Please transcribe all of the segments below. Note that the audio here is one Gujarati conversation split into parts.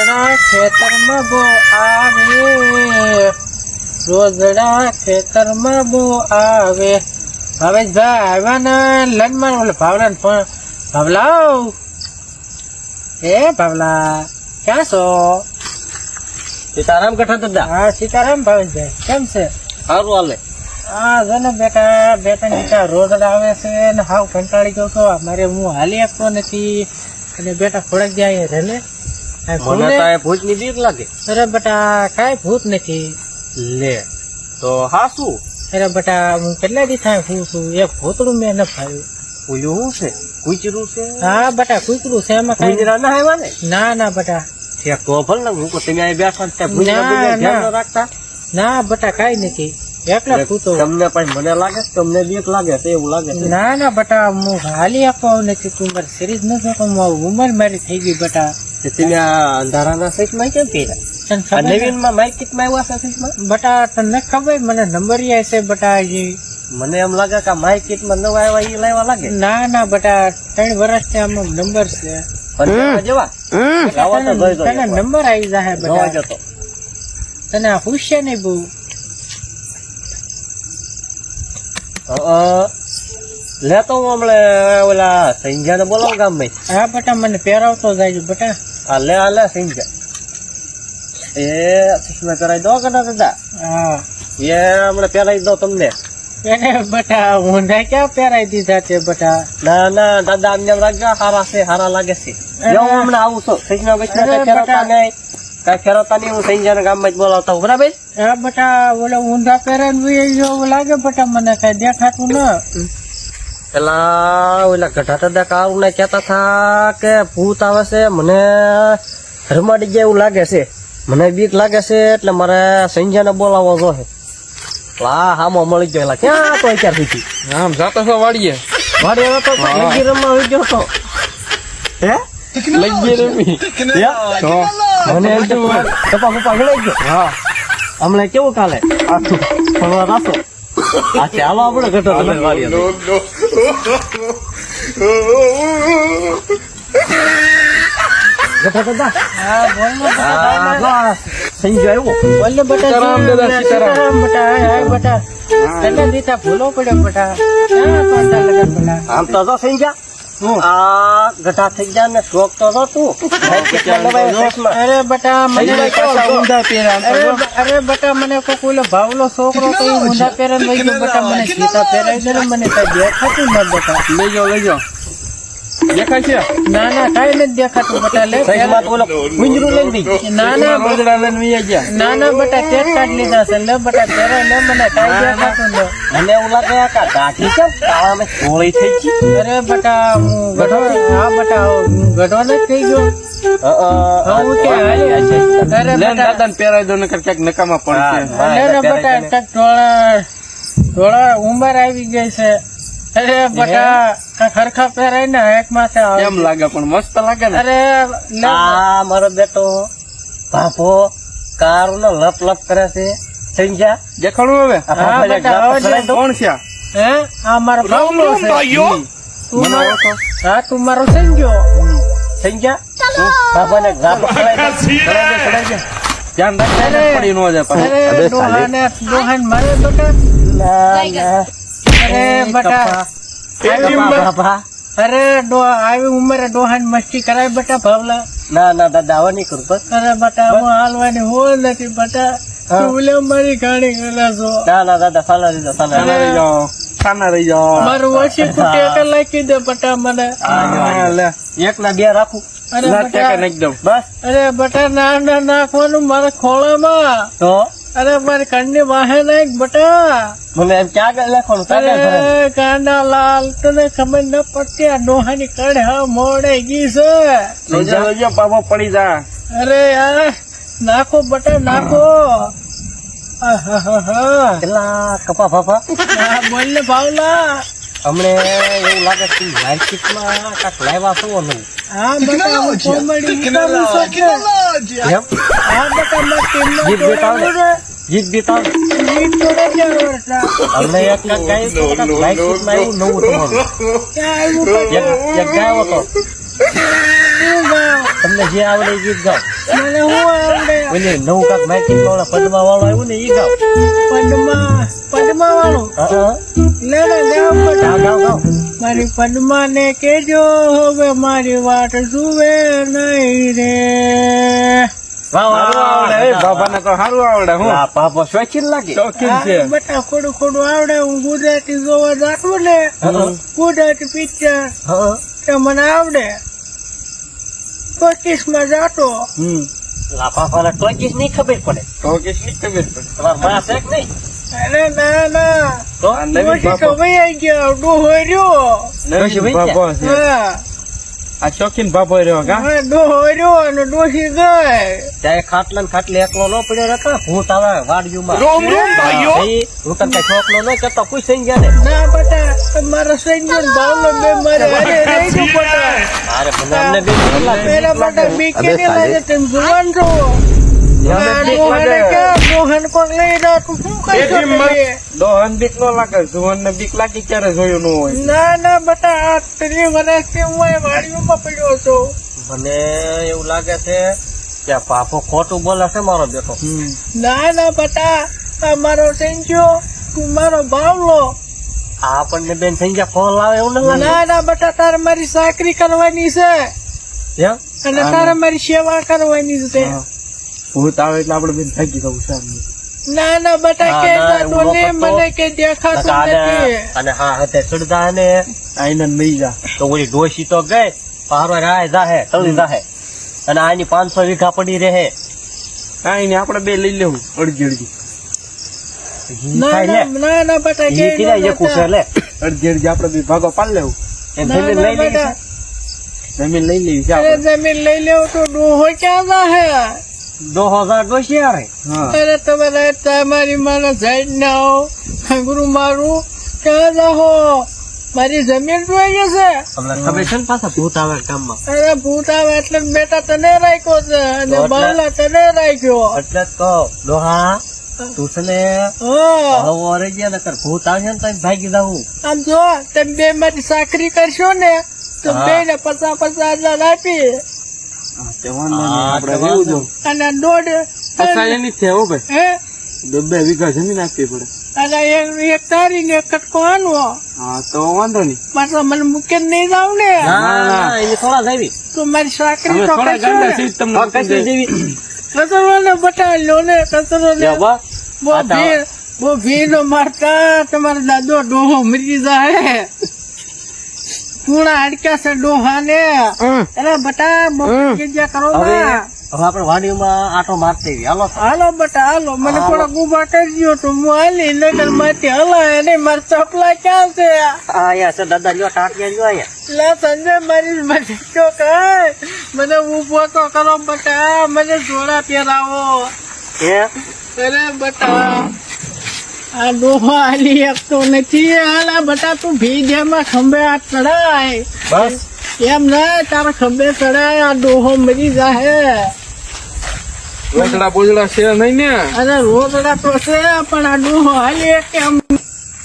રોજડા ખેતરમાં બો આવે, રોજડા ખેતરમાં બો આવે. ભાવેશભાઈ આવ્યા ને લનમાં ઓલે ભાવલા ફોન. ભાવલાઓ એ ભાવલા ક્યાં છો? સીતારામ કઠા દાદા. હા સીતારામ ભાવેશભાઈ કેમ છે? સારું હાલે. હા જો ને બેટા બેટા રોજડા આવે છે ને હાવ કંટાળી ગયો છો. મારે હું હાલી શકતો નથી અને બેટા થોડાક જાય રેલે. મને તો આ ભૂતની બીક લાગે. અરે બેટા કાંઈ ભૂત નથી. લે તો હા શું? અરે બેટા હું કેટલા દી થાય હું છું એક ભૂતડું મેં ન ખાયું. ઓલું શું છે? કૂચરું છે? હા બેટા કૂતરું છે એમાં કાંઈ ભૂંજરા ના આવ્યા ને? ના ના બેટા છે તો ભલ ને હું તમે અહીં બેઠા ને ત્યાં ભૂંજરા ના, ભૂંજરા ધ્યાન ના. ન રાખતા. ના બેટા કાંઈ નથી એકલા ભૂતો. તમને પણ મને લાગે છે તમને બીક લાગે છે એવું લાગે છે. ના ના બેટા હું હાલી આપવા આવું નથી. તું મારી સિરીઝ ન જોતો ઉંમર મારી થઈ ગઈ બેટા. તે તમે આ અંધારાના સાઈડમાં કેમ પહેર્યા? તને આ ખબર નવીનમાં માર્કેટમાં આવ્યા છે સાઈડમાં? બેટા તને ખબર મને નંબર ય છે બેટા હજી. મને એમ લાગે કે માર્કેટમાં નવા આવ્યા એ લાવ્યા લાગે. ના ના બેટા 3 વર્ષથી આમાં નંબર છે. પણ જેવા લાવો તો જોઈ દો તને એકવાર. નંબર આવી જાય જોવા બેટા. જતો. તને પૂછશે નહીં બહુ. લેતો હું હમણે ઓલા સંજ્ઞાને બોલાવું ગામમાં. હા બેટા મને પહેરાવતો જાય બેટા. આ લે સંજ્ઞા એ ચશ્મા પહેરાવી દો કે ના દાદા? હા એ હમણે પહેરાવી દો તમને. એને બેટા ઊંધા ક્યાં પહેરાવી દીધા છે બેટા. ના ના દાદા અમને એમ લાગે હારા છે હારા લાગે છે. જો હું હમણાં આવું છું સંજ્ઞા બચના અરે કઈ ફેરવતા બેટા. નહીં કઈ ફેરવતા નહીં. હું સંજ્ઞાને ગામમાં જ બોલાવતા હું બરાબર. હા બેટા ઓલો ઊંધા પહેરાને એવું લાગે બેટા મને કઈ દેખાતું ન. પેલા ઓલા ગઢા દાદા કાળુ ને કેતા થા કે ભૂત આવે છે મને રમાડી જાય એવું લાગે છે. મને બીક લાગે છે એટલે મારે સંજ્ઞાને બોલાવવો જોઈએ. હા હામો મળી ગયો. ક્યાં તો અત્યાર સુધી આમ જાતો છો વાડીએ વાડી આવ્યો તો લગી રમવા આવી ગયો તો હે લઈ ગયે રમી તો મને એમ તો પપ્પા પપ્પા ગળાઈ ગયો. હા હમણાં કેવું કાલે આખું ફરવા રાસો. આ ચાલો આપણે ગઢો દાદા વાડીએ ગઢા દાદા. હા બોલ ને બેટા. હા બસ સંજય આવ્યો. બોલ ને બેટા. સીતારામ દાદા, સીતારામ. બેટા હાય બેટા. તને દીધા ભૂલો પડ્યો બેટા. ક્યાં પાછા લગન બેટા. આમ તો જો થઈ ગયા આ ગઢા થઈ ગયા ને શોખ તો જો તું અરે બેટા મને પાછા ઊંધા પહેર્યા અરે બેટા મને કોક ઓલો ભાવલો છોકરો તો ઈ ઊંધા પહેરાને લઈ ગયો બેટા. મને સીતા પહેરાવી દે ને મને કઈ દેખાતું ન બેટા. લઈ જાઓ દેખાય છે ના ના કઈ નથી દેખાતું બેટા. લે સહીમાં તો ઓલો કુંજરું લઈ ગઈ. ના ના રોજડા લઈને વહી ગયા ના ના બેટા ટેટ કાઢ લીધા છે. લે બેટા પહેરાય લે મને કઈ દેખાતું ન. મને એવું લાગે કે દાઢી છે કાળામાં ચોળી થઈ ગઈ. અરે બેટા હું ગઢો હા બેટા હું ગઢો નથી થઈ ગયો. હું કે હાલી અરે લેન બેટા દાદાને પહેરાવી દો નકર ક્યાંક નકામા પડશે હા. લે ને બેટા કાંઈક થોડા ઉંમર આવી ગઈ છે. અરે બેટા કાંઈક હરખા પહેરાય ને એક માથે આવે. કેમ લાગે પણ મસ્ત લાગે ને અરે લે આ મારો બેટો બાપો કારનો લપ લપ કરે છે. સંજ્યા દેખાડું હવે આ હા, બાપા બેટા, જાપ હવે ચડાઈ દો. કોણ છે આ? હે આ મારો ભાવલો છે. તું મને મારો ઓળખો? હા તું મારો સંજો. સંજ્યા બાપાને જાપ ચડાઈ દે. ધ્યાન રાખજે ને પડી ન જાય પાછું. અરે ડોહાને મારે બેટા. અરે બેટા બાપા અરે આવી ઉંમરે ડોહાને મસ્તી કરાય બેટા ભાવલા. ના ના દાદા આવા નહીં કરું બસ. અરે બેટા હું હાલવાની હોલ નથી બેટા. હા. તું લે મારી ગાડી ગલા છો. ના ના દાદા સાલા રહી જાઓ સાલા ખાના રહી જાઓ ખાના રહી જાઓ મારું ઓછી ટેકા લાગી દે બેટા મને. હા, લે એક ના બે રાખું અરે ના ટેકા બેટા નાખી દઉં બસ. અરે બેટા ના નાખવાનું મારા ખોળામાં. તો અરે મારી કાંડની વાહે નાખ બેટા. મને એમ ક્યાં આગળ લખવાનું ક્યાં આગળ ભરાય? અરે કાંડા લાલ તને ખબર ન પડતી આ ડોહાની કડ હા મોડે ગઈ છે. રોજા રોજા પાપો પડી જા અરે યાર નાખો બેટા નાખો. આહાહાહા. પેલા કપા ફાફા હા બોલ ને ભાવલા. હમણે એવું લાગે છે માર્કેટમાં કાંક લાવ્યા છો નહીં. હા બેટા હું કોમેડી ઉતારું છું કે. એમ હા બેટા મેં ટીમમાં જીત બેટા જોડાવું છે. જીત બેટા ઈ જોડે ક્યાં વર્ષા? અમને એક કાંક ગાય તો કાંક માર્કેટમાં એવું નવું તમારું ક્યાં આવ્યું એક ગાયો હતો શું ગાવ? તમને તને જે આવડે એ ગીત ગાવ. મને હું આવડે ઓલી નવું કાંક માઇકિંગ વાળા પદ્મા વાળો આવ્યું ને ઈ ગાવ. પદ્મા વાળું હા, લે લે ગાવ ગાવ ગાવ ગાવ. મારી પદ્મા ને કેજો હવે મારી વાટ જુએ નહીં રે. વાહ, વાહ, સારું આવડે એ બાબાને તો સારું આવડે હું આ પાપો શોખીન લાગે. શોખીન છે આ બેટા ખોડું ખોડું આવડે. હું ગુજરાતી જોવા જાતું ને ગુજરાતી પિક્ચર હા. તો મને આવડે. 25 માં જાતો આ પાપાને ટોકીસ નહીં ખબર પડે. તો કે શી ખબર પડે તમારા માં છે કે નહીં? અરે ના ના તો આ નવીન ડોશી તો બાબો વહી ગયા ડોહો રહ્યો. નવીન ભાઈ બાબો છે હા આ શોખીન બાબો રહ્યો કા હા, ડોહો રહ્યો અને ડોશી ગઈ. ત્યારે ખાટલા ને ખાટલે એકલો ન પડ્યો રહેતા ભૂત આવે વાડિયુંમાં. રોમ રોમ ભાઈઓ ભાઈ, હું તને કઈ શોખ નો કેતો કોઈ સઈ ગયા ને. ના બેટા મારા સૈન્ય ભાવનો બે મારે હારે રહી ગયો બેટા. અરે મને અમને બે બીક લાગે. પેલા બેટા બીક અબે કેને લાગે સાલે. તેમ જોવાન છો. અમને આ બીક ડોહાને લાગે. ક્યાં ડોહાને કોક લઈ રહ્યો તું શું કરશો તમે? દોહન બીક નો લાગે જુવાન ને બીક લાગી ક્યારે જોયું ન હોય ના ના બેટા આ 3 વર્ષથી હું અહીં વાડીઓમાં પડ્યો છું. મને એવું લાગે છે કે આ પાપો ખોટું બોલે છે મારો બેટો. ના ના બેટા આ મારો સંજ્યો તું મારો ભાવલો. આ આપણને બેન થઈ ગયા ફોન લાવે એવું ન લાગે. ના ના બેટા તારે મારી ચાકરી કરવાની છે એમ? અને તારે મારી સેવા કરવાની છે. ભૂત આવે એટલે આપડે બેન ભાગી જવું છે આમ. ના ના બેટા ના, કે ના, જાતો એવું ન ને કરતો. મને કે દેખાતું અને નથી. અને હા હતે ચડતા ને આઈને મરી જા તો ઓલી ડોશી તો ગઈ પારો રાય જાહે તળી જાહે અને આની 500 વીઘા પડી રહે. આઈને આપણે બે લઈ લેવું અડધી અડધી ઈ ના ખાઈ લે. ના ના ના બેટા કે ઈ કિરાય ના એકું છે બેટા. લે. અડધી અડધી આપણે બે ભાગો પાડી લેવું એમ ના, જમીન ના, લઈ લીધી બેટા. છે. જમીન લઈ લેવી છે અરે આપણે જમીન લઈ લેવું તો ડોહો ક્યાં જાહે? 2000 ડોશી આવે. હા અરે તમારે તમારી માનો સાઈડ ના હો ખંગરું મારું ક્યાં જાહો? મારી જમીન જોઈએ છે. તમને ખબર છે ને પાછા ભૂત આવે ગામમાં. અરે ભૂત આવે એટલે બેટા તને રાખ્યો છે અને તો એટલે? બાવલા તને રાખ્યો. એટલે જ કહો ડોહા તું છે ને હા હળવો રહી ગયા નકર ભૂત આવે ને તો ભાગી જાવું. આમ જો તમે બે મારી ચાકરી કરશો ને તો હા. બે ને 50,000 આપી હા, તે વાંધો નહીં, હા, આપણે તે રહેવું વાંધો. જો અને દોઢ ફસાય નહીં થયા હો ભાઈ હે 2 વીઘા જમીન આપવી પડે અને એક તારી ને એક કટકો આનવો. હા તો વાંધો નહીં પાછા મને મૂકીને નહીં જાવ ને ના ના એની થોડા જાવી. તો મારી ચાકરી અમે તો થોડા કરશો ગાંડા ને. છીએ તમને હા, કશું જેવી. કચરો ને બટાવ્યો ને કચરો ને લ્યો બા. બહુ આ તો- ભીડ બહુ ભીડ મારતા તમારા દાદો ડોહો મરી જાય. પૂણા અડક્યા છે ડોહા ને. અરે બટા બહુ જગ્યા કરો હવે ને. હવે આપણે વાડીમાં આટો મારતે આવી. હાલો તો. હાલો બટા હાલો મને હાલો. થોડા ગુબા કરજો તો હું હાલી નગર માંથી હલાય ને મારા ચપલા ક્યાં છે? આ અહીંયા છે દાદા લ્યો ટાટિયા લ્યો અહીંયા. લે સંજય મારી મદદ તો કર. મને ઉભો તો કરો બટા મને જોડા પહેરાવો. હે? અરે બટા આ ડોહો હાલી આપતો નથી. હાલા બટા તું ભીજેમાં ખંભે હાથ ચડાય બસ એમ ના તારા ખંભે ચડાય આ ડોહો મરી જાહે. રોટલા બોજડા છે નહીં ને અરે રોજડા તો છે પણ આ ડોહો હાલી કેમ?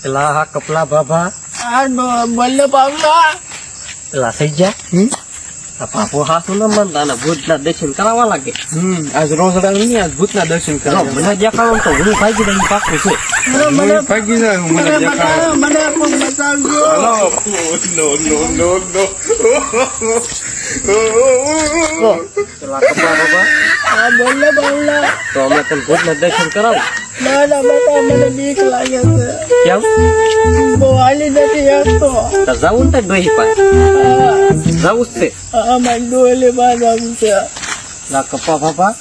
પેલા આ કપલા બાબા આ બલ્લે પાવલા પેલા થઈ ગયા. આ પાપો હાસુ ન માનતા અને ભૂતના દર્શન કરાવવા લાગે. આજ રોજડા નહીં આજ ભૂતના દર્શન જો કરવા મને દેખાડો ને તો હું ભાગી દઈ પાકું છે. મને ભાગી જાય મને મને દેખાડે મને પણ બતાવજો. પેલા કપલા બાબા આ બલ્લે પાવલા તો અમે તને ભૂતના દર્શન કરાવું. ના ના બતા મને બીક લાગે છે. કેમ? બહુ હાલી નથી આપતો. તો જવું ને તો ડોહી પાસે જવું જ છે. આ મારી ડોલે બાદ આવું છે. પેલા કપા બાબા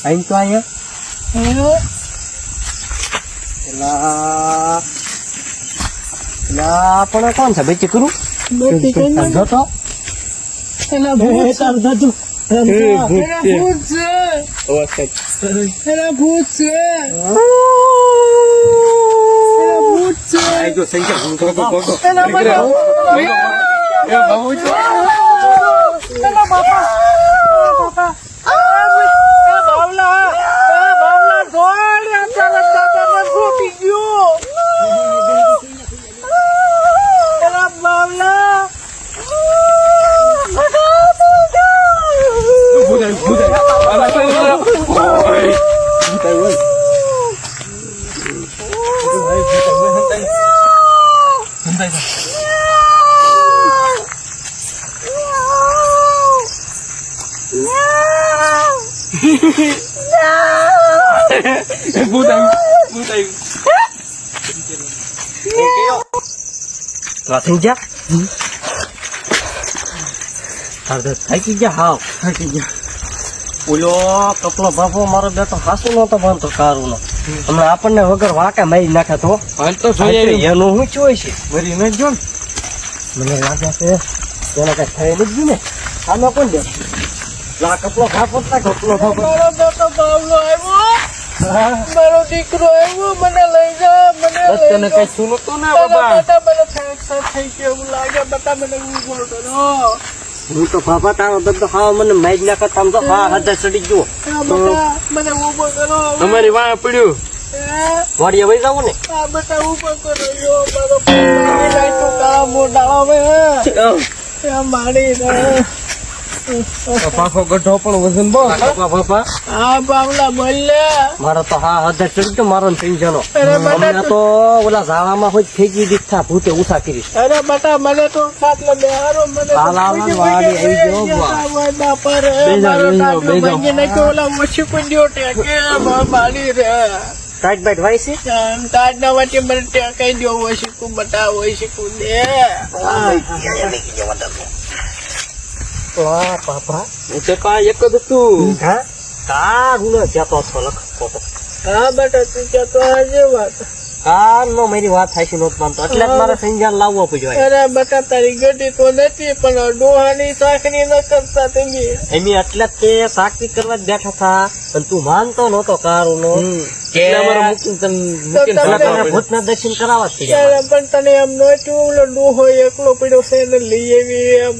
આઈ તો અહીંયા હે? પેલા પેલા પણ કોણ છે બેચી કરું મોટી કન્યા. જો તો એના ભૂત છે. એના ભૂત છે. એના ભૂત છે. એના ભૂત છે. જો સંખ્યા ભૂતો એના બધા એના બાપા બાવલા ધોળ આપણા દાદાને ફૂટી ગયો. એના બાવલા ભૂત આવ્યું. થઈ જા થાકી ગયા હાવ થાકી ગયા. ઓલો કપલો બાપો મારો બેટો હાસુ નતો બાંધતો કારું નો હમણાં આપણને વગર વાંકે મારી નાખે તો હાલ તો જોઈ આવી. એનું શું ચોય છે મરી ન જો ને. મને લાગે છે એને કઈ થઈ નથી ને આમાં કોણ દે આ કપલો બાપો કપલો બાપો મારો બેટો બાવલો આવ્યો, મારો દીકરો આવ્યો, મને લઈ જા, મને બસ લઈ તને જા. કઈ સુનો તો ના તારા બાબા. બેટા મને ફ્રેક્ચર થઈ ગયું એવું લાગે, બેટા મને ઊભો કરો. હું તો બાપા તારો બધો હા મને મારી નાખે આમ તો હા હદા ચડી ગયો બેટા મને ઊભો કરો. અમારી વાં પડ્યું. વાડીએ વહી જાવ ને આ બેટા ઊભો કરો. યો મારો મારી લાઈટો કાળા મોઢા આવે એ મારી રે. પાછો ગઢો પણ વજન બહુ. બાપા આ બાવલા બોલે. મારો તો હા હદા ચડી ગયો મારો પિંજનો અરે બેટા હમણાં તો ઓલા ઝાડામાં હોય ફેંકી દીધા ભૂતે ઉઠા કરી અરે બેટા મને તો ખાટલે બેહારો, મને તો હાલ, હાલ, બીજે વાડી બીજે આવી ગયો, ગયા વાહ. હોય બાપા રે. બેજા, મારો બેજા, ટાંકલો બેજા. ભાંગી નાખ્યો, ઓલા ઓછી કુંડીઓ ટેકે મારી રે. ટાઈટ બાઈટ વાય છે તાજ ના વાંચે મને ટેકાઈ દો, ઓછી કુ બટા, ઓછી કુ દે. વાહ બાપા હું તો કાંઈ એક જ હતું. હા કારું ન જતો છો લખતો તો હા બેટા તું કહેતો આજે વાત. કાર નો મારી વાત થાય છે નોત માનતો એટલે જ મારે સંજાન લાવવો પડ્યો અરે બેટા તારી ગડી તો નથી, પણ ડોહાની સાખરી ન કરતા તમે. એમ એટલે જ તે સાકી કરવા જ બેઠા હતા પણ તું માનતો નતો કારું નો એટલે અમારે મૂકીને તો જતો તમે- પડ્યો. ભૂતના દર્શન કરાવવા જ પડ્યા ત્યારે પણ તને એમ નહોતું, ઓલો ડોહો એકલો પડ્યો છે એને લઈ આવી એમ.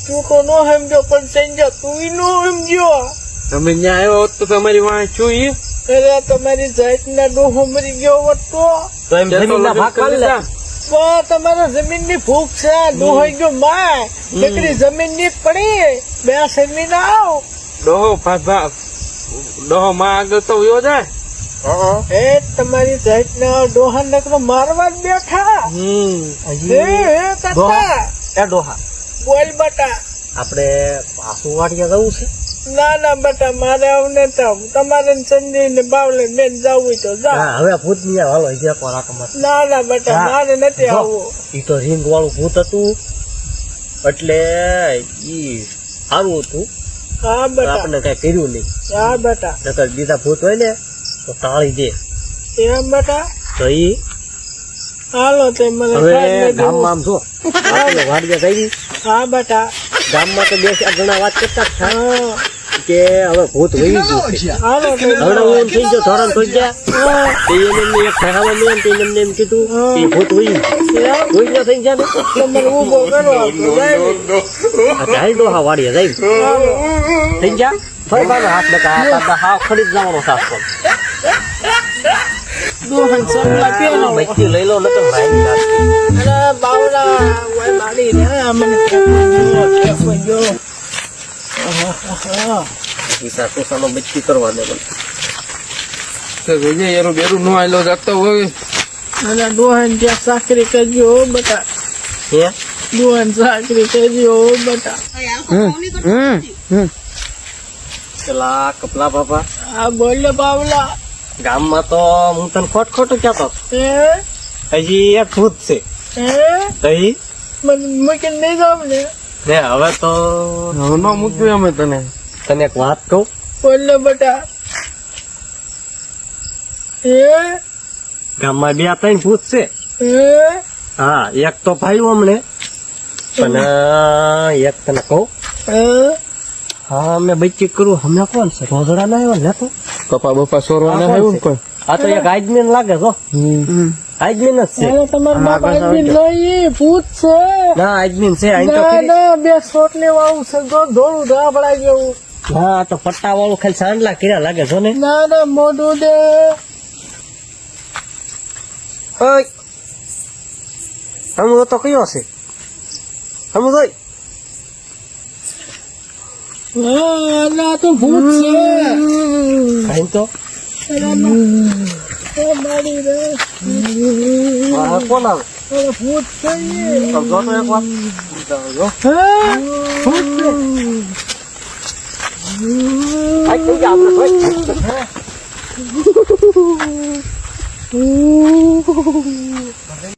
તું તો નો સમજો, પણ સંજય તું નો સમજો. તમે ત્યાં આવ્યો હોત તો તમારી વાં છું ઈ. અરે તમારી જાતના ડોહો મરી ગયો હોત તો એમ જમીનના ભાગ પાડી લે તો તમારા જમીન ની ભૂખ છે. ડોહો ગયો માય દીકરી જમીન ની પડી બે જમીન આવ. ડોહો માં આગળ તો વયો જાય. એ તમારી જાતના ડોહા નકરો મારવા જ બેઠા. એ કાકા એ ડોહા બોલ બટા. આપણે પાછું વાડીએ જવું છે ના ના બેટા મારે આવું નથી, તમારે સંજય ને બાવલે બેન જવું હોય તો જાઓ. હા હવે ભૂત ની હાલો જે કોરાક માં ના ના બેટા હા. મારે નથી જો. આવવું. ઈ તો રીંગ વાળું ભૂત હતું એટલે ઈ સારું હતું હા તો બેટા, આપણને કઈ કર્યું નહીં હા બેટા. નકર બીજા ભૂત હોય ને તો તાળી દે એમ બેટા તો ઈ હાલો તે મને હવે ખાઈને દેવું. ગામમાં આમ જો આપણે વાડીએ જઈ હા બેટા. ગામમાં તો બે ચાર જણા વાત કરતા જ હતા હા કે હવે ભૂત વહી ગયું છે હાલો તે હવે હું એમ થઈ ગયો ધોરણ થઈ ગયા તે એને એક ઠેકાવા મેં તે એમને એમ કીધું કે ભૂત વહી ગયું વહી ગયા થઈ ગયા ને તમને ઊભો કરો તો જાય. જાય ડોહા વાડીએ જાય થઈ ગયા ફરી પાછો હાથ લગા હાવ ખડી જ જવાનો સાસ પણ ડોહન સપલા પેલો. બચ્ચી લઈ લો નકર ભાઈ નાખી અરે બાવલા ઓય મારી રે મને ઠેકો ગયો. પૈસા ટોસાનો બચ્ચી કરવા દે મને તો જોઈએ એનું બેરું નો આયલો જતો હોય. અને ડોહન ત્યાં સાકરી કરજો હો બેટા. હે ડોહન સાકરી કરજો હો બેટા. પેલા કપલા બાપા આ બોલે બાવલા. ગામમાં તો હું તને ખોટ ખોટું કહેતો એ હજી એક ભૂત છે તો ઈ મને મૂકીને નહીં જાવ ને. ને હવે તો હવે નો મૂક્યું અમે તને. તને એક વાત કહું બોલે બેટા. એ ગામમાં બે ત્રણ ભૂત છે હા એક તો ભાઈ હમણે પણ એક તને કહું હા મેં બચ્ચી કરું હમણાં કોણ છે રોજડા ના આવ્યો ને તો કપા બપા સોરવાના આવ્યું ને કોઈ. આ તો એક આજમીન લાગે છો આજમીન જ છે તમારા બાપા આદમી નહીં ભૂત છે. ના આજમીન છે અહીં તો ના ખરી. ના બે સોટલી વાળું છે જો ધોળું ધાબળા જેવું. હા આ તો પટ્ટા વાળું ખાલી સાંડલા કર્યા લાગે છો ને ના ના મોઢું દે. ઓય હમ તો કયો છે હમ જોઈ હા ના તો ભૂત છે. અહીં તો મારી રે આ કોણ આવે અરે ભૂત છે ઈ. તો જો તો એક વાર હા ભૂત છે. આ કઈ ગયા આપણે